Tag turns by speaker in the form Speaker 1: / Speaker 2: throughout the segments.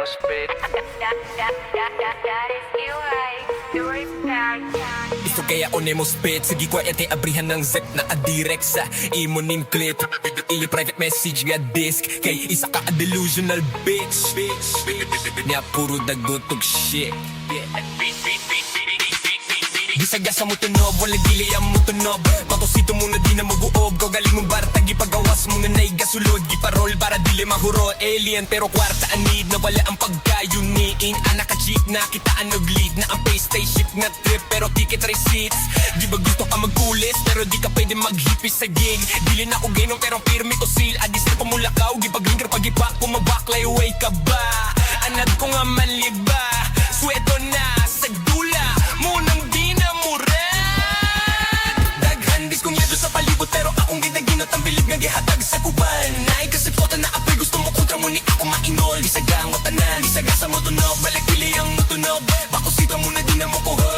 Speaker 1: spit.
Speaker 2: Gusto kaya o nemo spit. Sige ko ete abrihan ng zip na adirect sa imo ning clip. Ili private message nga disk. Kay isa ka a delusional bitch. Niya puro dagotog shit. Gisagasa mo tunob, wala dili ang mo tunob. Matosito mo na di na maguob. Galing mong barata, gipagawas mo nga na'y gasulod. Giparol para dili mahuro. Alien pero kwarta anid na wala ang pagkayuniin. Anak ka cheap na kitaan nag-lead na ang pay spaceship nga trip pero ticket receipts. Di ba gusto ka magkulis pero di ka pwede maghipis sa gig. Dili na ko ganon pero firme ko seal. Adisir pa mula ka, gipag-linger pag-ipak. Kumabaklay, way ka ba? Anad ko nga manliba. Sweto na sa dula munang di na muran. Daghan dis kong yado sa palibot pero akong ginaginot ang bilib nga gihatag sa kuban. Naay kasi pota na apoy gusto mo kontra mo ni ako mainol. Di sagang o tanan, di saga sa mo tunog. Balik pili ang mo tunog, bako sita mo na di na mo kuha.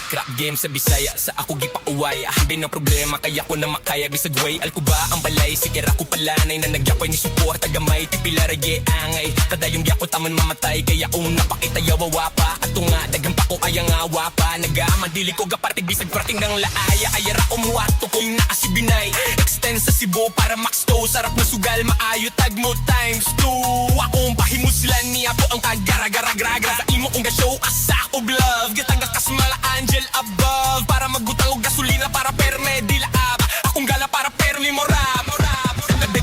Speaker 2: Crap game sa Bisaya, sa ako gipauwaya. Hindi na problema, kaya ko na makaya. Bisag way, alko ba ang balay? Sikira ko palanay na nagyapoy ni support. Tagamay, tipila rage angay. Kadayong gyako taman mamatay. Kaya kung napakita yawawa pa. Ato nga, dagang pa ko kaya nga wapa. Nagama, dili ko gapartig bisag prating ng laaya. Ayara umuwato ko yung naasibinay. Extend sa Cebu para max to. Sarap na sugal, maayo tag mo times 2. Akong pahimuslan niya po ang kagara-gara-gragra. Sa imo kong ga-show asa of love. Gitagak kasmala angel above. Para magbutang og gasolina para perme dilaab. Akong gala para permi morab.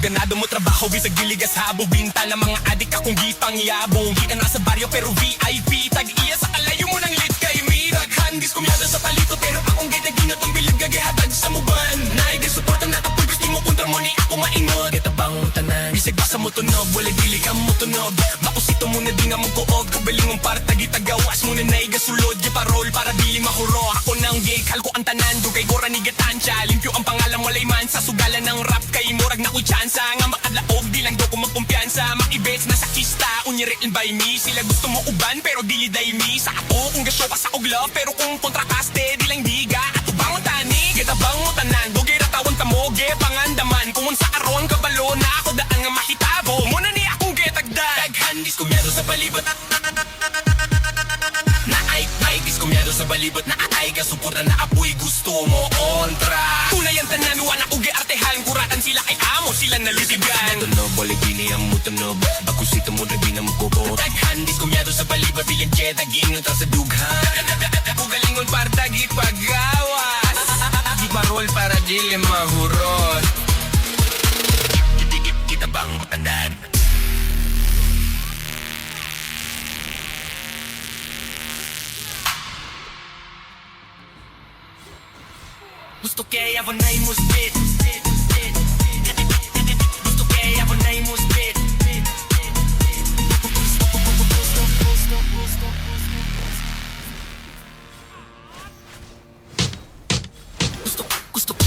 Speaker 2: Ganado mo trabaho bisag diligas habo. Binta na mga adik akong gipang yabong. Kita na sa baryo pero VIP. Tag-iya sa kalayo mo ng lit kay Mirag. Handis kumyada sa palito pero akong ginaginot ang bilag gagihatag sa muban. Naigay suporta na kapoy gusto mo kontra mo ni ako mainod. Kita bang tanan bisag basa mo tunog. Wala dili ka mo tunog. Makusito mo na di nga mo kuog. Kabaling mong partagi tagawas mo na naigasulod. Giparol para dili mahuro. Ako nang gig halko ang tanan. Dugay gora ni gatansya. Limpyo ang pangalan walay man sa sugalan ng rap. Kay murag na ko'y chance nga makadlaog, di lang do ko magkumpiyansa. Makibets na sa kista, unyariin by me. Sila gusto mo uban, pero dili day me. Sa ato, kung gasyo ka sa ogla, pero kung kontrakaste, di lang diga. Ato bang tani, kita bang tanan. Dugay ratawan ka mo, ge pangandaman. Kung sa aron, kabalo na ako daan nga mahitabo. Muna ni akong getagdag. Daghandis kumyado sa palibot. Naay, diskumyado sa balibot. Naay, kasuporta na apoy gusto mo kontra. Tunay ang tanan, wana ugi artehan. Kuratan sila kay amo, sila nalisigan. Tunog, balik bini ang mutunog. Ako sito mo na di na mukukot. Daghandis kumyado sa balibot. Bilang jet, agingot ang sa dughan. Ugalingon partag ipagawas. Di parol para dili mahurot. Kita bang matandaan? Gusto kaya ako na imuspit. Gusto kaya ako na imuspit. Gusto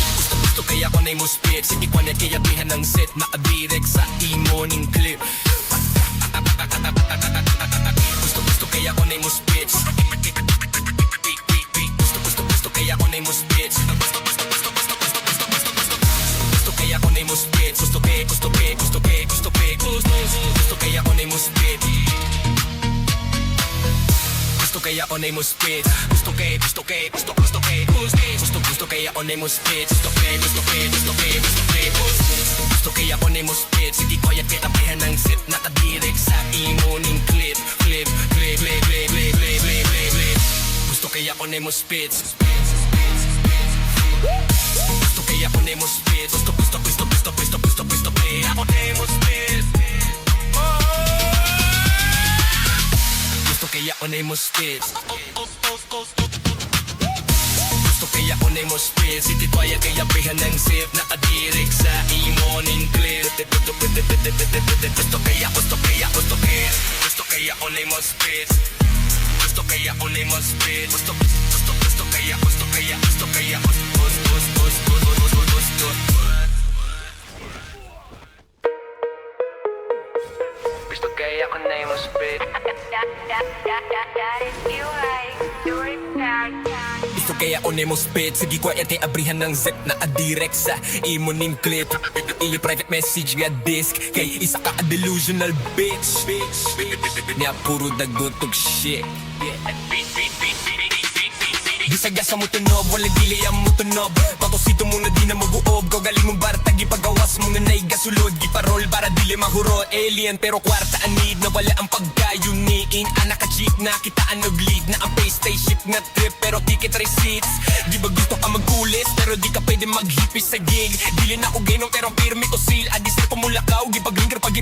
Speaker 2: kaya ako na imuspit. Sige ko na kaya bihan ng set. Nakadirect sa imo ning clip. Gusto kaya ako na imuspit. Gusto kaya ako na imuspit. Gusto kaya ako na imuspit. Gusto kaya ako na imuspit. Gusto kaya ako na imuspit. Gusto kaya ako na imuspit. Gusto kaya ako na imuspit. Sige ko yan kitapihan ng sip. Nakadirect sa imo ning clip. Gusto kaya ako na imuspit. Gusto kaya ako na imuspit. Gusto kaya ako na imuspit. Gusto kaya ako na imuspit. Gusto kaya ako na imuspit. City quiet kaya pihan ng sip. Nakadirect sa imo ning clip. Gusto kaya ako na imuspit. Gusto kaya ako na imuspit. Gusto kaya
Speaker 1: Gusto kaya ako na imuspit.
Speaker 2: Gusto kaya ko nemo spit Sige quiet kay abrihan ng zip na adirect sa imo ning clip Iyo private message nga disk Kay isa ka a delusional bitch Niya puro dagotog shit Gisagasa mo tunob, walang dili ang mo tunob Patosito mo na di na mag-uob Kau galing mong barta, gipagawas mo nga na'y gasulod Giparol para dili mahuro Alien pero kwarta anid na wala ang pagkayuniin Anak ka cheap na kitaan og lead Na ang pay spaceship nga trip pero ticket receipts Di ba gusto ka magkulis pero di ka pwede maghipis sa gig Dili na ko ginom pero pirmi o seal Adis na pamulakaw, gipag-ringer pag